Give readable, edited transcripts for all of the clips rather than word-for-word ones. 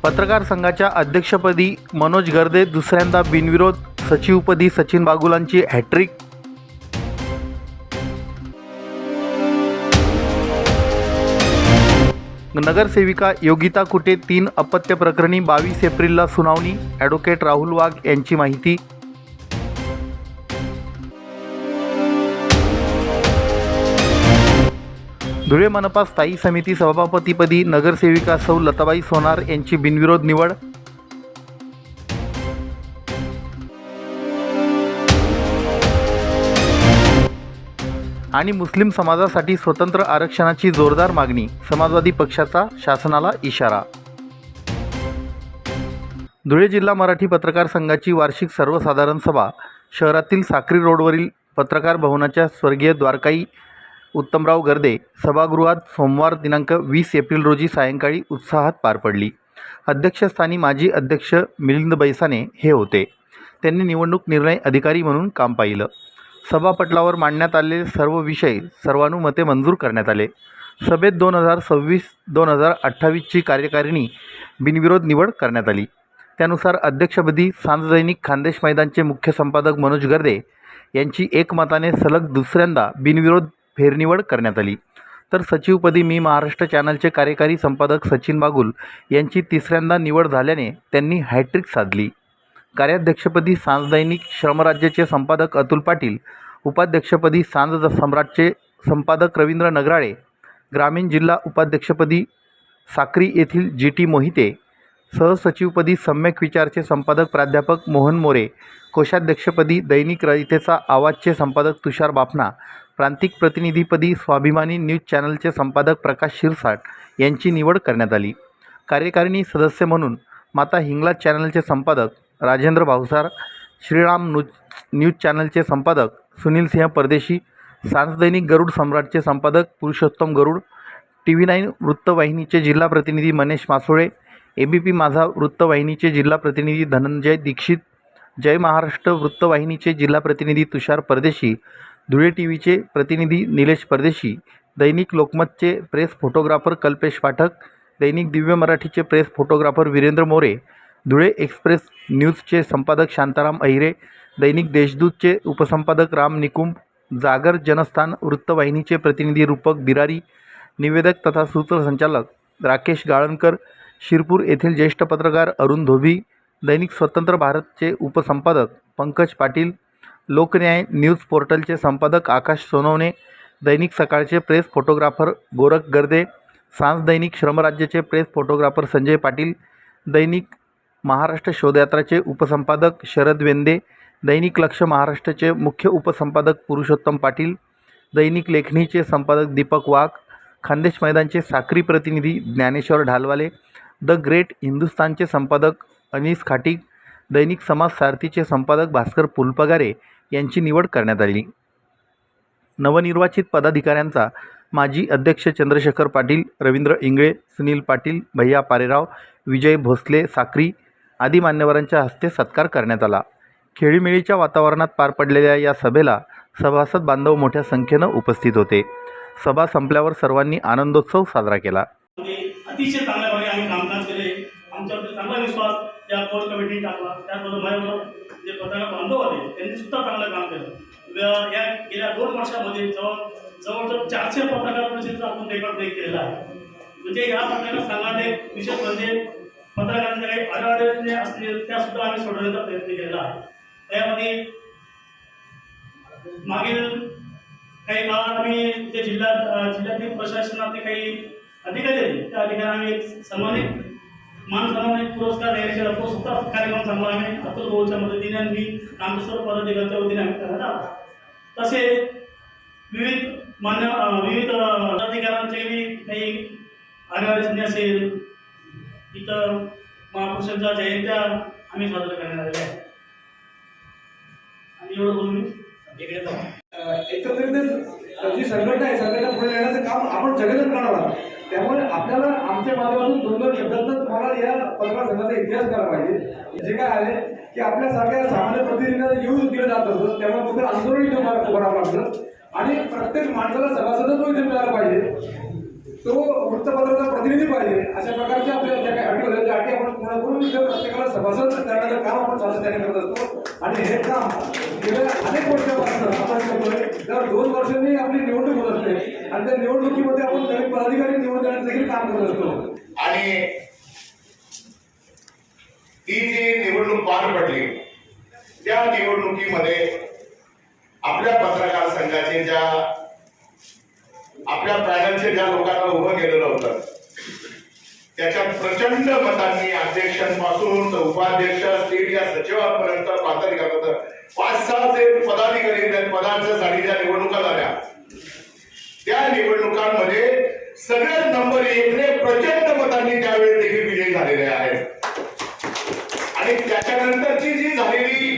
पत्रकार संघाच्या अध्यक्षपदी मनोज गर्दे, दुसऱ्यांदा बिनविरोध. सचिवपदी सचिन बागुलांची हॅट्रिक. नगरसेविका योगिता कुटे 3 अपत्य प्रकरणी 22 एप्रिलला सुनावणी. ॲडव्होकेट राहुल वाघ यांची माहिती. धुळे मनपा स्थायी समिती सभापतीपदी नगरसेविका सौ लताबाई सोनार यांची बिनविरोध निवड. आणि मुस्लिम समाजासाठी स्वतंत्र आरक्षणाची जोरदार मागणी, समाजवादी पक्षाचा शासनाला इशारा. धुळे जिल्हा मराठी पत्रकार संघाची वार्षिक सर्वसाधारण सभा शहरातील साक्री रोडवरील पत्रकार भवनाच्या स्वर्गीय द्वारकाई उत्तमराव गर्दे सभागृहात सोमवार दिनांक 20 एप्रिल रोजी सायंकाळी उत्साहात पार पडली. अध्यक्षस्थानी माजी अध्यक्ष मिलिंद बैसाने हे होते. त्यांनी निवडणूक निर्णय अधिकारी म्हणून काम पाहिलं. सभापटलावर मांडण्यात आलेले सर्व विषय सर्वानुमते मंजूर करण्यात आले. सभेत 2026-2028 ची कार्यकारिणी बिनविरोध निवड करण्यात आली. त्यानुसार अध्यक्षपदी सांज दैनिक खान्देश मैदानचे मुख्य संपादक मनोज गर्दे यांची एकमताने सलग दुसऱ्यांदा बिनविरोध फेरनिवड करण्यात आली. तर सचिवपदी मी महाराष्ट्र चॅनलचे कार्यकारी संपादक सचिन बागुल यांची तिसऱ्यांदा निवड झाल्याने त्यांनी हॅट्रिक साधली. कार्याध्यक्षपदी सांज दैनिक श्रमराज्याचे संपादक अतुल पाटील, उपाध्यक्षपदी सांज सम्राटचे संपादक रवींद्र नगराळे, ग्रामीण जिल्हा उपाध्यक्षपदी साक्री येथील GT मोहिते, सहसचिवपदी सम्यक विचारचे संपादक प्राध्यापक मोहन मोरे, कोषाध्यक्षपदी दैनिक रयतेचा आवाजचे संपादक तुषार बाफना, प्रांतिक प्रतिनिधीपदी स्वाभिमानी न्यूज चॅनलचे संपादक प्रकाश शिरसाट यांची निवड करण्यात आली. कार्यकारिणी सदस्य म्हणून माता हिंगलाज चॅनलचे संपादक राजेंद्र भावसार, श्रीराम न्यूज चॅनलचे संपादक सुनील सिंह परदेशी, सांज दैनिक गरुड सम्राटचे संपादक पुरुषोत्तम गरुड, TV9 वृत्तवाहिनीचे जिल्हा प्रतिनिधी मनेश मासोळे, ABP माझा वृत्तवाहिनीचे जिल्हा प्रतिनिधी धनंजय दीक्षित, जय महाराष्ट्र वृत्तवाहिनीचे जिल्हा प्रतिनिधी तुषार परदेशी, धुळे TVचे प्रतिनिधी निलेश परदेशी, दैनिक लोकमतचे प्रेस फोटोग्राफर कल्पेश पाठक, दैनिक दिव्य मराठीचे press photographer Virendra More, Dhule express न्यूजचे संपादक शांताराम अहिरे, दैनिक देशदूतचे उपसंपादक राम निकुंभ, जागर जनस्थान वृत्तवाहिनीचे प्रतिनिधी रूपक बिरारी, निवेदक तथा सूत्रसंचालक राकेश गाळणकर, शिरपूर येथील ज्येष्ठ पत्रकार अरुण धोबी, दैनिक स्वतंत्र भारतचे उपसंपादक पंकज पाटील, लोकन्याय न्यूज पोर्टलचे संपादक आकाश सोनवणे, दैनिक सकाळचे प्रेस फोटोग्राफर गोरख गर्दे, सांज दैनिक श्रमराज्याचे प्रेस फोटोग्राफर संजय पाटील, दैनिक महाराष्ट्र शोधयात्राचे उपसंपादक शरद वेंदे, दैनिक लक्ष महाराष्ट्राचे मुख्य उपसंपादक पुरुषोत्तम पाटील, दैनिक लेखणीचे संपादक दीपक वाघ, खान्देश मैदानचे साक्री प्रतिनिधी ज्ञानेश्वर ढालवाले, द ग्रेट हिंदुस्तानचे संपादक अनीस खाटीक, दैनिक समाज सारथीचे संपादक भास्कर फुलपगारे यांची निवड करण्यात आली. नवनिर्वाचित पदाधिकाऱ्यांचा माजी अध्यक्ष चंद्रशेखर पाटील, रवींद्र इंगळे, सुनील पाटील, भैया पारेराव, विजय भोसले साक्री आदी मान्यवरांच्या हस्ते सत्कार करण्यात आला. खेळीमेळीच्या वातावरणात पार पडलेल्या या सभेला सभासद बांधव मोठ्या संख्येनं उपस्थित होते. सभा संपल्यावर सर्वांनी आनंदोत्सव साजरा केला. अतिशय चांगल्या प्रकारे आम्ही कामकाज केले. आमच्यावर चांगला विश्वास या कोर कमिटीने टाकला. त्याचबरोबर माझ्याबरोबर जे पत्रकार बांधव होते त्यांनी सुद्धा चांगलं काम केलं. या गेल्या 2 वर्षामध्ये जवळजवळ 400 पत्रकार परिषदेचा आपण रेकॉर्ड ब्रेक केलेला आहे. म्हणजे या पत्रकार संघाने विशेष म्हणजे पत्रकारांच्या काही अडचणी असतील त्या सुद्धा आम्ही सोडवण्याचा प्रयत्न केलेला आहे. त्यामध्ये मागील काही काळात आम्ही जे जिल्ह्यातील प्रशासनाचे काही अधिकारी आहेत त्या अधिकाऱ्यांनी सन्मानित मान सन्मानित पुरस्कार द्यायचे तो सुद्धा कार्यक्रम चांगला आम्ही अतुल भाऊच्या मदतीने आणि आमच्या सर्व पदाधिकाऱ्यांच्या वतीने आम्ही करण्यात आला. तसेच विविध पदाधिकाऱ्यांचे काही आढावा असेल इथं महापुरुषांच्या जयंत्या आम्ही साजरा करण्यात आलेल्या आहेत. आणि एवढं बोलून इकडे एकत्रित जी संघटना आहे संघटना पुढे नेण्याचं काम आपण सगळेजण करणार आहोत. त्यामुळे आपल्याला आमच्या माध्यमातून 2-2 शब्दांत तुम्हाला या पत्रकार संघाचा इतिहास करायला पाहिजे. जे काय आहे की आपल्यासारख्या सामान्य प्रतिनिधींना येऊन दिलं जात असतं त्यामुळे फक्त आंदोलन इथं करावं लागतं आणि प्रत्येक माणसाला सभासदत्व इथे मिळालं पाहिजे. तो वृत्तपत्राचा प्रतिनिधी पाहिजे. अशा प्रकारच्या आपल्या ज्या काही अटी होत्या त्या अटी आपण पूर्ण करून त्या प्रत्येकाला सभासद करण्याचं काम आपण सातत्याने करत असतो. आणि हे काम गेल्या अनेक वर्षापासून आपण करतोय. दर 2 वर्षांनी आपली निवडणूक होत असते आणि त्या निवडणुकीमध्ये आपण नवीन पदाधिकारी निवडून देण्याचं देखील काम करत असतो. आणि ती जी निवडणूक पार पडली त्या निवडणुकीमध्ये आपल्या पत्रकार संघाचे ज्या आपल्या पॅनलचे ज्या लोकांना उभं केलेलं होतं त्याच्यात प्रचंड मतांनी अध्यक्षांपासून तर उपाध्यक्ष स्टेट या सचिवांपर्यंत पातळी करत होतं. 5-6 जे पदाधिकारी त्या पदांच्यासाठी ज्या निवडणुका झाल्या त्या निवडणुकांमध्ये सगळ्यात नंबर 1ने प्रचंड मतांनी त्यावेळी देखील विजयी झालेले आहेत. आणि त्याच्यानंतरची जी झालेली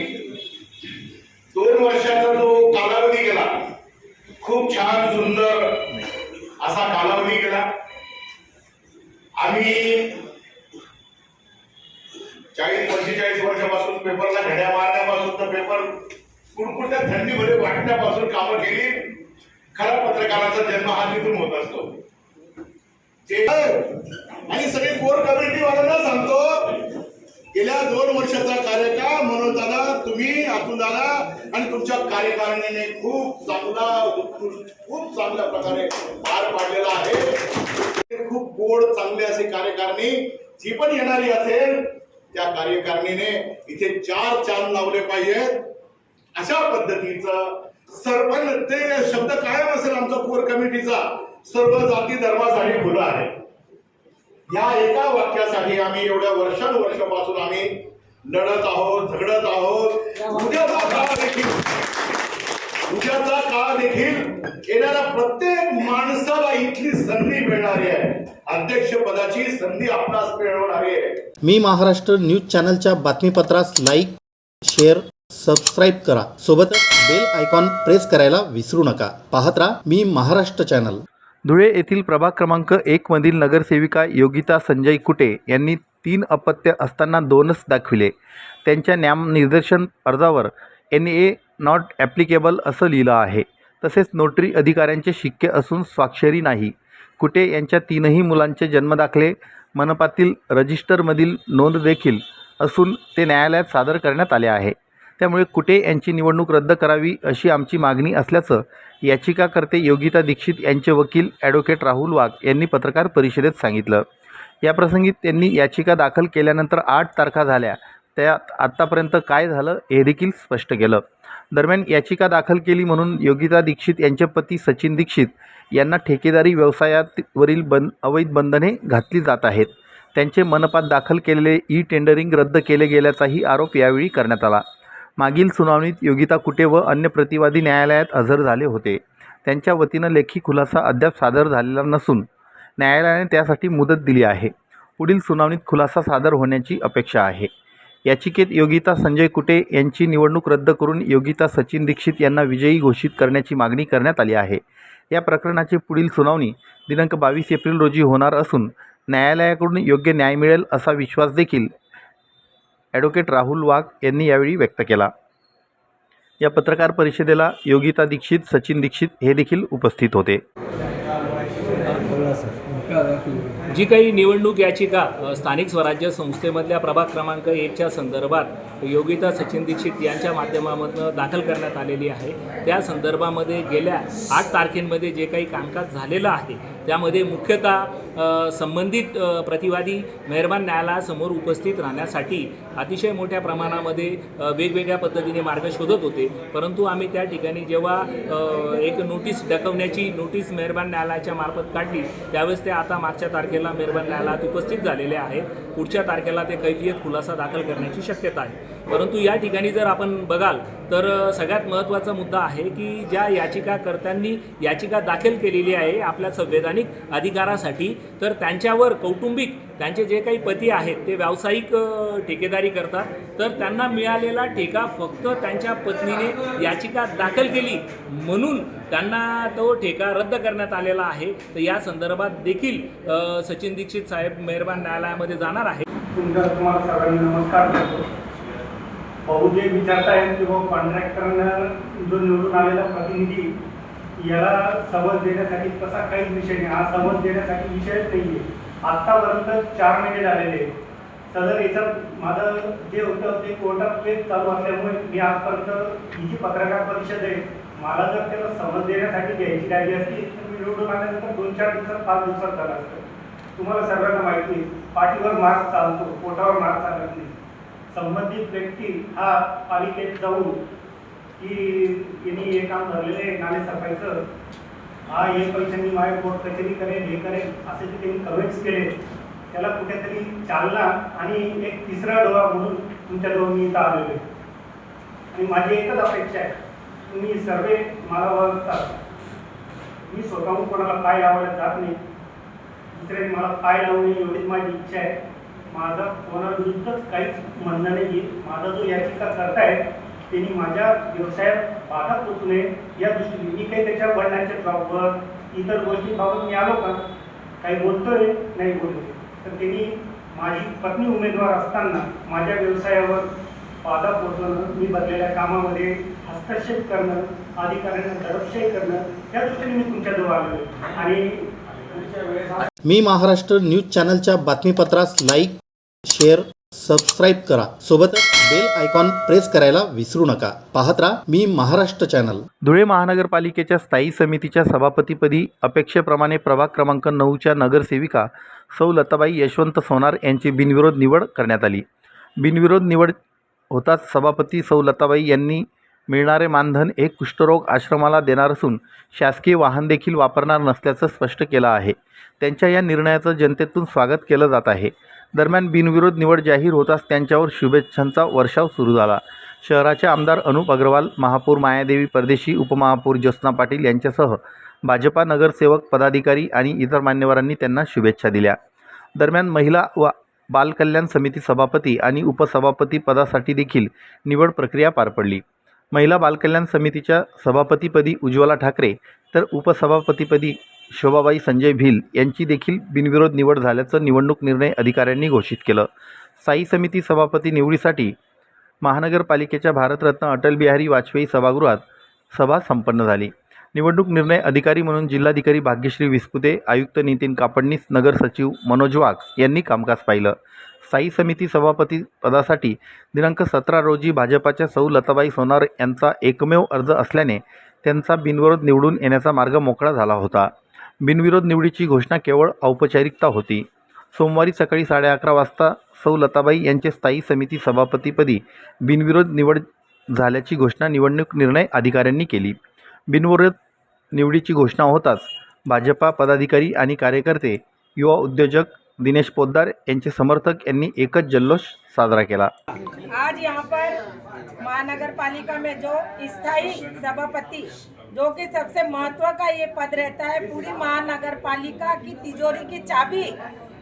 2 वर्षाचा जो कालावधी गेला खूप छान सुंदर असा कालावधी गेला. आम्ही 40-45 वर्षापासून पेपरला घड्या मारण्यापासून तर पेपर कुणकुणत्या थंडीमध्ये वाटण्यापासून कामं केली. खरा पत्रकाराचा जन्म हा तिथून होत असतो. आणि सगळे कोर कमिटी वाल्यांना सांगतो गेल्या 2 वर्षाचा कार्यकाळ मनोज दादा तुम्ही अतुल दादा आणि तुमच्या कार्यकारिणीने खूप चांगल्या प्रकारे पार पाडलेला आहे. खूप गोड चांगले असे कार्यकारिणी जी पण येणारी असेल त्या कार्यकारिणीने इथे 4 चांद लावले पाहिजेत. अशा पद्धतीचं सर्व ते शब्द कायम असेल आमचा कोर कमिटीचा सर्व जाती धर्मासाठी खुला आहे. या एका वाक्यासाठी आम्ही एवढ्या वर्षानुवर्षापासून आम्ही लढत आहोत, झगडत आहोत. उद्याचा काळ देखील येणाऱ्या प्रत्येक माणसाला इथली संधी मिळणारी आहे. अध्यक्षपदाची संधी आपणास मिळवणारी आहे. मी महाराष्ट्र न्यूज चॅनलच्या बातमीपत्रास लाईक, शेअर, सबस्क्राईब करा. सोबतच बेल आयकॉन प्रेस करायला विसरू नका. पाहत राहा मी महाराष्ट्र चॅनल. धुळे येथील प्रभाग क्रमांक 1 मधील नगरसेविका योगिता संजय कुटे यांनी 3 अपत्य असताना 2च दाखविले. त्यांच्या नामनिर्देशन अर्जावर NA नॉट ॲप्लिकेबल असं लिहिलं आहे. तसेच नोटरी अधिकाऱ्यांचे शिक्के असून स्वाक्षरी नाही. कुटे यांच्या 3ही मुलांचे जन्मदाखले मनपातील रजिस्टरमधील नोंद देखील असून ते न्यायालयात सादर करण्यात आले आहे. त्यामुळे कुटे यांची निवडणूक रद्द करावी अशी आमची मागणी असल्याचं याचिकाकर्ते योगिता दीक्षित यांचे वकील ॲडव्होकेट राहुल वाघ यांनी पत्रकार परिषदेत सांगितलं. याप्रसंगी त्यांनी याचिका दाखल केल्यानंतर 8 तारखा झाल्या, त्यात आत्तापर्यंत काय झालं हे देखील स्पष्ट केलं. दरम्यान याचिका दाखल केली म्हणून योगिता दीक्षित यांचे पती सचिन दीक्षित यांना ठेकेदारी व्यवसायावरील अवैध बंधने घातली जात आहेत. त्यांचे मनपात दाखल केलेले टेंडरिंग रद्द केले गेल्याचाही आरोप यावेळी करण्यात आला. मागील सुनावणीत योगिता कुटे व अन्य प्रतिवादी न्यायालयात हजर झाले होते. त्यांच्या वतीनं लेखी खुलासा अद्याप सादर झालेला नसून न्यायालयाने त्यासाठी मुदत दिली आहे. पुढील सुनावणीत खुलासा सादर होण्याची अपेक्षा आहे. याचिकेत योगिता संजय कुटे यांची निवडणूक रद्द करून योगिता सचिन दीक्षित यांना विजयी घोषित करण्याची मागणी करण्यात आली आहे. या प्रकरणाची पुढील सुनावणी दिनांक 22 एप्रिल रोजी होणार असून न्यायालयाकडून योग्य न्याय मिळेल असा विश्वास देखील ॲडव्होकेट राहुल वाघ यांनी यावेळी व्यक्त केला. या पत्रकार परिषदेला योगिता दीक्षित, सचिन दीक्षित हे देखील उपस्थित होते. जी काही निवडणूक याचिका स्थानिक स्वराज्य संस्थेमधल्या प्रभाग क्रमांक 1च्या संदर्भात योगिता सचिन दीक्षित यांच्या माध्यमामधून दाखल करण्यात आलेली आहे, त्या संदर्भामध्ये गेल्या 8 तारखेमध्ये जे काही कामकाज झालेलं आहे त्यामध्ये मुख्यतः संबंधित प्रतिवादी मेहरबान न्यायालयासमोर उपस्थित राहण्यासाठी अतिशय मोठ्या प्रमाणामध्ये वेगवेगळ्या पद्धतीने मार्ग शोधत होते. परंतु आम्ही त्या ठिकाणी जेव्हा एक नोटीस डकवण्याची नोटीस मेहरबान न्यायालयाच्या मार्फत काढली त्यावेळेस ते आता मागच्या तारखेला मेहरबान न्यायालयात उपस्थित झालेले आहेत. पुढच्या तारखेला ते कैफियत खुलासा दाखल करण्याची शक्यता आहे. परंतु या ठिकाणी जर आपण बघाल तर सगळ्यात महत्त्वाचा मुद्दा आहे की ज्या याचिकाकर्त्यांनी याचिका दाखल केलेली आहे आपल्या संवैधानिक अधिकारासाठी, तर त्यांच्यावर कौटुंबिक त्यांचे जे काही पती आहेत ते व्यावसायिक ठेकेदारी करतात, तर त्यांना मिळालेला ठेका फक्त त्यांच्या पत्नीने याचिका दाखल केली म्हणून त्यांना तो ठेका रद्द करण्यात आलेला आहे. तर या संदर्भात देखील सचिन दीक्षित साहेब मेहरबान न्यायालयामध्ये जाणार आहे. तुम्हाला सर्वांना नमस्कार करतो. भाऊ जे विचारत आहेत की कॉन्ट्रॅक्टरनं जो निवडून आलेला प्रतिनिधी याला समज देण्यासाठी तसा काहीच विषय नाही. हा समज देण्यासाठी विषयच नाही आहे. आत्तापर्यंत 4 महिने झालेले आहेत. सदर याच्यात माझं जे होतं ते कोर्टात केस चालू असल्यामुळे मी आजपर्यंत ही जी पत्रकार परिषद आहे, मला जर त्याला समज देण्यासाठी घ्यायची राहिली असती तर मी निवडून आल्यानंतर 2-4 दिवसात 5 दिवसात झालं असतं. तुम्हाला सर्वांना माहिती आहे, पाठीवर मार्ग चालतो, पोटावर मार्ग चालत नाही. संबंधित व्यक्ती हा पालिकेत जाऊन की यांनी हे काम धरलेलं आहे नाले सफाईचं, हा हे पैशांनी माझ्या कोर्ट कचेरी करेल, हे करेल असे जे त्यांनी कमेंट्स केले, त्याला कुठेतरी चालना आणि एक तिसरा डोळा म्हणून तुमच्याजवळ मी इथं आलेलो आहे. आणि माझी एकच अपेक्षा आहे, तुम्ही सर्व मला ओळखतात. मी स्वतःहून कोणाला पाय लावायला जात नाही, दुसऱ्याने मला पाय लावणे एवढीच माझी इच्छा आहे. माझं कोणाविरुद्धच काहीच म्हणणं नाही. माझा जो याचिका करताय त्यांनी माझ्या व्यवसायात बाधा पोचू नये या दृष्टीने मी काही त्याच्या वडिलांच्या जॉबवर इतर गोष्टींबाबत मी आलो का काही बोलतोय नाही बोलतो, तर त्यांनी माझी पत्नी उमेदवार असताना माझ्या व्यवसायावर बाधा पोचवणं, मी बदलेल्या कामामध्ये हस्तक्षेप करणं, अधिकाऱ्यांना दडपशाही करणं या दृष्टीने मी तुमच्याजवळ आलेलो आहे. आणि पुढच्या वेळेस मी महाराष्ट्र न्यूज चॅनलच्या बातमीपत्रास लाईक, शेअर, सबस्क्राईब करा. सोबतच बेल आयकॉन प्रेस करायला विसरू नका. पाहत राहा मी महाराष्ट्र चॅनल. धुळे महानगरपालिकेच्या स्थायी समितीच्या सभापतीपदी अपेक्षेप्रमाणे प्रभाग क्रमांक 9च्या नगरसेविका सौ लताबाई यशवंत सोनार यांची बिनविरोध निवड करण्यात आली. बिनविरोध निवड होताच सभापती सौ लताबाई यांनी मिळणारे मानधन एक कुष्ठरोग आश्रमाला देणार असून शासकीय वाहन देखील वापरणार नसल्याचं स्पष्ट केलं आहे. त्यांच्या या निर्णयाचं जनतेतून स्वागत केलं जात आहे. दरम्यान बिनविरोध निवड जाहीर होताच त्यांच्यावर शुभेच्छांचा वर्षाव सुरू झाला. शहराचे आमदार अनुप अग्रवाल, महापौर मायादेवी परदेशी, उपमहापौर ज्योत्स्ना पाटील यांच्यासह भाजपा नगरसेवक, पदाधिकारी आणि इतर मान्यवरांनी त्यांना शुभेच्छा दिल्या. दरम्यान महिला व बालकल्याण समिती सभापती आणि उपसभापती पदासाठी देखील निवड प्रक्रिया पार पडली. महिला बालकल्याण समितीच्या सभापतीपदी उज्ज्वला ठाकरे तर उपसभापतीपदी शोभाबाई संजय भिल यांची देखील बिनविरोध निवड झाल्याचं निवडणूक निर्णय अधिकाऱ्यांनी घोषित केलं. स्थायी समिती सभापती निवडीसाठी महानगरपालिकेच्या भारतरत्न अटल बिहारी वाजपेयी सभागृहात सभा संपन्न झाली. निवडणूक निर्णय अधिकारी म्हणून जिल्हाधिकारी भाग्यश्री विस्पुते, आयुक्त नितीन कापडणीस, नगर सचिव मनोज वाघ यांनी कामकाज पाहिलं. स्थायी समिती सभापती पदासाठी दिनांक 17 रोजी भाजपाच्या सौ लताबाई सोनार यांचा एकमेव अर्ज असल्याने त्यांचा बिनविरोध निवडून येण्याचा मार्ग मोकळा झाला होता. बिनविरोध निवडीची घोषणा केवळ औपचारिकता होती. सोमवारी सकाळी 11:30 वाजता सौ लताबाई यांचे स्थायी समिती सभापतीपदी बिनविरोध निवड झाल्याची घोषणा निवडणूक निर्णय अधिकाऱ्यांनी केली. बिनविरोध निवडीची घोषणा होताच भाजपा पदाधिकारी आणि कार्यकर्ते, युवा उद्योजक दिनेश पोद्दार यांचे समर्थक यांनी एकच जल्लोष साजरा केला. आज यहाँ पर महानगर पालिका में जो स्थायी सभापति जो कि सबसे महत्व का ये पद रहता है, पूरी महानगर पालिका की तिजोरी की चाबी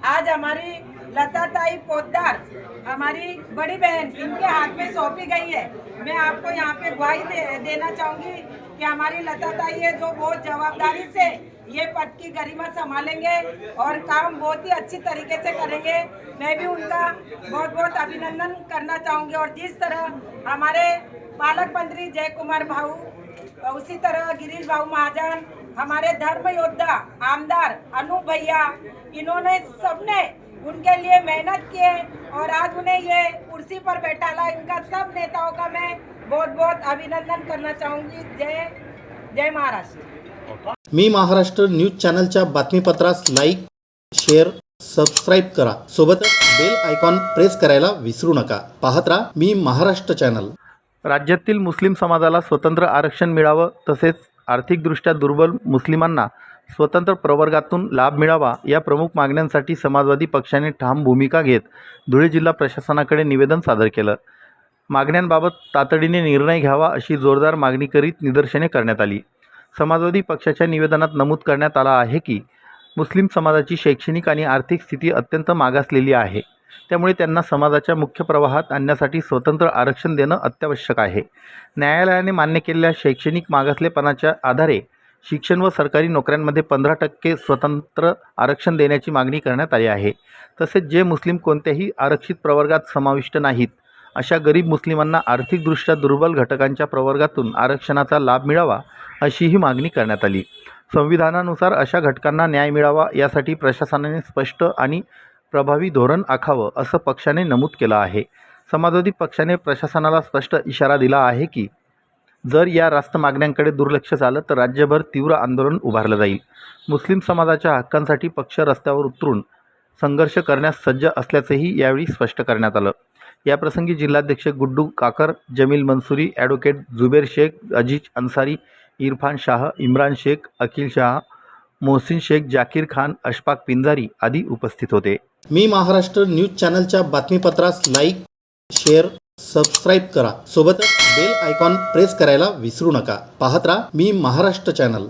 आज हमारी लताताई पोद्दार, हमारी बड़ी बहन, इनके हाथ में सौंपी गई है. मैं आपको यहाँ पे ग्वाही देना चाहूँगी कि हमारी लताताई है जो बहुत जवाबदारी से ये पद की गरिमा संभालेंगे और काम बहुत ही अच्छी तरीके से करेंगे. मैं भी उनका बहुत बहुत अभिनंदन करना चाहूँगी. और जिस तरह हमारे पालक मंत्री जय कुमार भाऊ, उसी तरह गिरीश भाऊ महाजन, हमारे धर्म योद्धा आमदार अनूप भैया, इन्होंने सबने उनके लिए मेहनत किए और आज उन्हें ये कुर्सी पर बैठाला. इनका सब नेताओं का मैं बहुत बहुत अभिनंदन करना चाहूँगी. जय जय महाराष्ट्र. मी महाराष्ट्र न्यूज चॅनलच्या बातमीपत्रास लाईक, शेअर, सबस्क्राईब करा. सोबतच बेल आयकॉन प्रेस करायला विसरू नका. पाहत राहा मी महाराष्ट्र चॅनल. राज्यातील मुस्लिम समाजाला स्वतंत्र आरक्षण मिळावं तसेच आर्थिकदृष्ट्या दुर्बल मुस्लिमांना स्वतंत्र प्रवर्गातून लाभ मिळावा या प्रमुख मागण्यांसाठी समाजवादी पक्षाने ठाम भूमिका घेत धुळे जिल्हा प्रशासनाकडे निवेदन सादर केलं. मागण्यांबाबत तातडीने निर्णय घ्यावा अशी जोरदार मागणी करीत निदर्शने करण्यात आली. समाजवादी पक्षाच्या निवेदनात नमूद करण्यात आलं आहे की मुस्लिम समाजाची शैक्षणिक आणि आर्थिक स्थिती अत्यंत मागासलेली आहे. त्यामुळे त्यांना समाजाच्या मुख्य प्रवाहात आणण्यासाठी स्वतंत्र आरक्षण देणं अत्यावश्यक आहे. न्यायालयाने मान्य केलेल्या शैक्षणिक मागासलेपणाच्या आधारे शिक्षण व सरकारी नोकऱ्यांमध्ये 15% स्वतंत्र आरक्षण देण्याची मागणी करण्यात आली आहे. तसेच जे मुस्लिम कोणत्याही आरक्षित प्रवर्गात समाविष्ट नाहीत अशा गरीब मुस्लिमांना आर्थिकदृष्ट्या दुर्बल घटकांच्या प्रवर्गातून आरक्षणाचा लाभ मिळावा अशीही मागणी करण्यात आली. संविधानानुसार अशा घटकांना न्याय मिळावा यासाठी प्रशासनाने स्पष्ट आणि प्रभावी धोरण आखावं असं पक्षाने नमूद केलं आहे. समाजवादी पक्षाने प्रशासनाला स्पष्ट इशारा दिला आहे की जर या रास्त मागण्यांकडे दुर्लक्ष झालं तर राज्यभर तीव्र आंदोलन उभारलं जाईल. मुस्लिम समाजाच्या हक्कांसाठी पक्ष रस्त्यावर उतरून संघर्ष करण्यास सज्ज असल्याचंही यावेळी स्पष्ट करण्यात आलं. याप्रसंगी जिल्हाध्यक्ष गुड्डू काकर, जमील मंसूरी, ॲडव्होकेट जुबेर शेख, अजीज अन्सारी, इरफान शाह, इम्रान शेख, अखिल शाह, मोहसिन शेख, जाकीर खान, अशफाक पिंजारी आदी उपस्थित होते. मी महाराष्ट्र न्यूज चॅनलच्या बातमीपत्रास लाईक, शेअर, सबस्क्राईब करा. सोबतच बेल आयकॉन प्रेस करायला विसरू नका. पाहत राहा मी महाराष्ट्र चॅनल.